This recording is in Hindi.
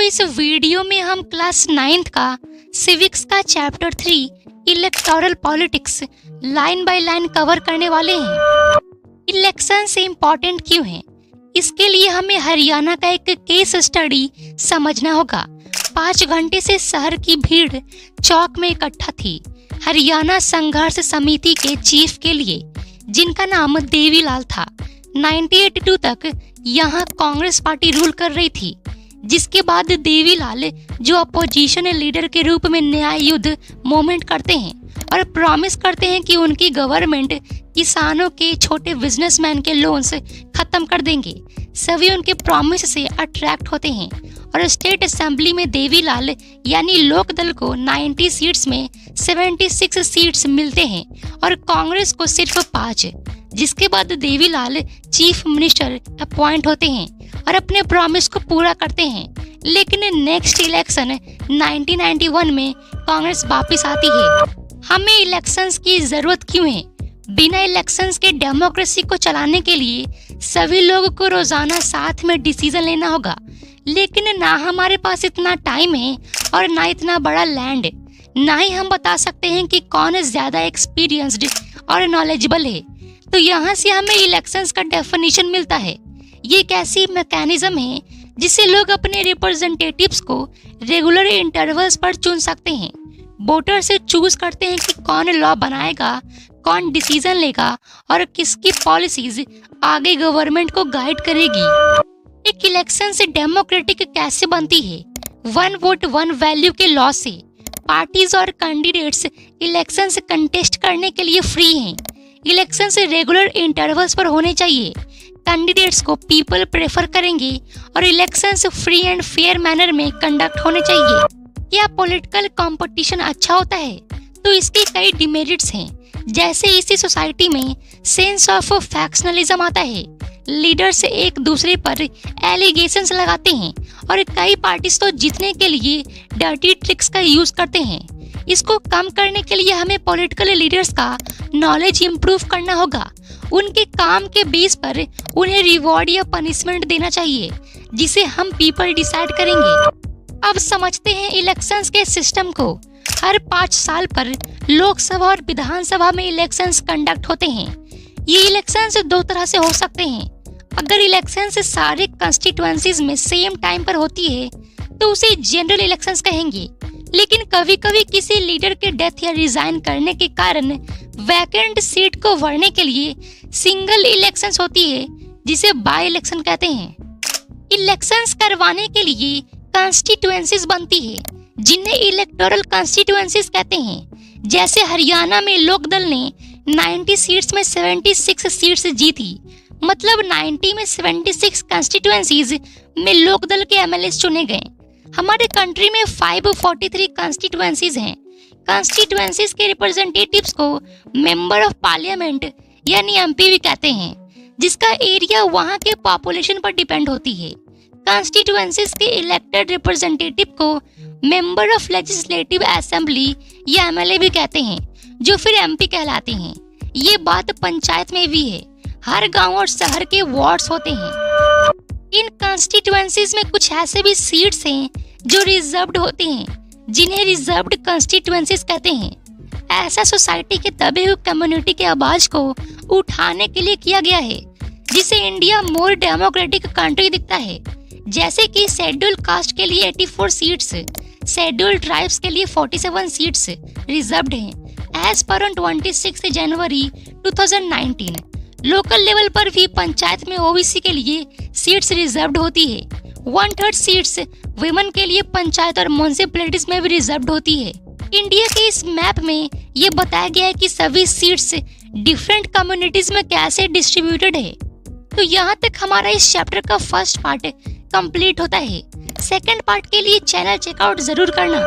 इस वीडियो में हम क्लास 9th का सिविक्स का chapter 3 electoral politics line by line cover करने वाले हैं। इलेक्शन से इम्पोर्टेंट क्यों है, इसके लिए हमें हरियाणा का एक केस स्टडी समझना होगा। 5 घंटे से शहर की भीड़ चौक में इकट्ठा थी हरियाणा संघर्ष समिति के चीफ के लिए, जिनका नाम देवीलाल था। 1982 तक यहाँ कांग्रेस पार्टी रूल कर रही थी, जिसके बाद देवीलाल जो अपोजिशन लीडर के रूप में न्याय युद्ध मूवमेंट करते हैं और प्रॉमिस करते हैं कि उनकी गवर्नमेंट किसानों के, छोटे बिजनेसमैन के लोन्स खत्म कर देंगे। सभी उनके प्रॉमिस से अट्रैक्ट होते हैं और स्टेट असेंबली में देवीलाल यानी लोक दल को 90 सीट्स में 76 सीट्स मिलते हैं और कांग्रेस को सिर्फ 5, जिसके बाद देवीलाल चीफ मिनिस्टर अपॉइंट होते हैं और अपने प्रॉमिस को पूरा करते हैं। लेकिन नेक्स्ट इलेक्शन 1991 में कांग्रेस वापस आती है। हमें इलेक्शंस की जरूरत क्यों है? बिना इलेक्शंस के डेमोक्रेसी को चलाने के लिए सभी लोगों को रोजाना साथ में डिसीजन लेना होगा, लेकिन ना हमारे पास इतना टाइम है और ना इतना बड़ा लैंड, ना ही हम बता सकते हैं कि कौन ज्यादा एक्सपीरियंस्ड और नॉलेजेबल है। तो यहाँ से हमें इलेक्शंस का डेफिनेशन मिलता है। ये एक ऐसी मैकेनिज्म है जिससे लोग अपने रिप्रेजेंटेटिव्स को रेगुलर इंटरवल्स पर चुन सकते हैं। वोटर से चूज करते हैं कि कौन लॉ बनाएगा, कौन डिसीजन लेगा और किसकी पॉलिसीज आगे गवर्नमेंट को गाइड करेगी। एक इलेक्शन से डेमोक्रेटिक कैसे बनती है? 1 वोट 1 वैल्यू के लॉ से। पार्टीज और कैंडिडेट्स इलेक्शन से कंटेस्ट करने के लिए फ्री हैं। इलेक्शन से रेगुलर इंटरवल्स पर होने चाहिए। कैंडिडेट्स को पीपल प्रेफर करेंगे और elections free and fair manner में कंडक्ट होने चाहिए। क्या पॉलिटिकल कंपटीशन अच्छा होता है? तो इसके कई डिमेरिट्स हैं, जैसे इसी सोसाइटी में सेंस ऑफ फैक्शनलिज्म आता है। लीडर्स एक दूसरे पर एलिगेशंस लगाते हैं और कई पार्टीज तो जीतने के लिए डर्टी ट्रिक्स का यूज करते हैं। इसको कम करने के लिए हमें पॉलिटिकल लीडर्स का नॉलेज इम्प्रूव करना होगा। उनके काम के बेस पर उन्हें रिवॉर्ड या पनिशमेंट देना चाहिए, जिसे हम पीपल डिसाइड करेंगे। अब समझते हैं इलेक्शंस के सिस्टम को। हर 5 साल पर लोकसभा और विधानसभा में इलेक्शंस कंडक्ट होते हैं। ये इलेक्शंस 2 तरह से हो सकते हैं। अगर इलेक्शंस सारे कंस्टिट्यूएंसीज में सेम टाइम पर होती है तो उसे जनरल इलेक्शंस कहेंगे, लेकिन कभी कभी किसी लीडर के डेथ या रिजाइन करने के कारण वैकेंट सीट को भरने के लिए सिंगल इलेक्शंस होती है, जिसे बाय इलेक्शन कहते हैं। इलेक्शंस करवाने के लिए कॉन्स्टिट्यूएंसीज बनती है, जिन्हें इलेक्टोरल कॉन्स्टिट्यूएंसीज कहते हैं। जैसे हरियाणा में लोकदल ने 90 सीट्स में 76 सीट्स जीती, मतलब 90 में 76 कॉन्स्टिट्यूएंसीज में लोकदल के एमएलए चुने गए। हमारे कंट्री में 543 कॉन्स्टिट्यूएंसीज हैं। कॉन्स्टिट्यूएंसीज के रिप्रेजेंटेटिव्स को मेंबर ऑफ पार्लियामेंट यानी एमपी भी कहते हैं, जिसका एरिया वहाँ के पॉपुलेशन पर डिपेंड होती है। कॉन्स्टिट्यूएंसीज के इलेक्टेड रिप्रेजेंटेटिव को मेंबर ऑफ लेजिस्लेटिव असेंबली या एमएलए भी कहते हैं, जो फिर एमपी कहलाते हैं। ये बात पंचायत में भी है। हर गांव और शहर के वार्ड्स होते हैं। इन कॉन्स्टिट्यूएंसीज में कुछ ऐसे भी सीट्स हैं जो रिजर्व्ड होते हैं, जिन्हें रिजर्व्ड कॉन्स्टिट्यूएंसीज कहते हैं। ऐसा सोसाइटी के दबे हुए कम्युनिटी के आवाज को उठाने के लिए किया गया है, जिसे इंडिया मोर डेमोक्रेटिक कंट्री दिखता है। जैसे कि शेड्यूल कास्ट के लिए 84 सीट्स, शेड्यूल ट्राइब्स के लिए 47 सीट्स रिजर्व्ड हैं एज पर 26 जनवरी 2019। लोकल लेवल पर भी पंचायत में ओबीसी के लिए सीट्स रिजर्व्ड होती है। 1/3 सीट्स वुमेन के लिए पंचायत और म्युनिसिपैलिटीज में भी रिजर्व्ड होती है। इंडिया के इस मैप में ये बताया गया है कि सभी सीट्स डिफरेंट कम्युनिटीज में कैसे डिस्ट्रीब्यूटेड है। तो यहाँ तक हमारा इस चैप्टर का फर्स्ट पार्ट कंप्लीट होता है। सेकंड पार्ट के लिए चैनल चेकआउट जरूर करना।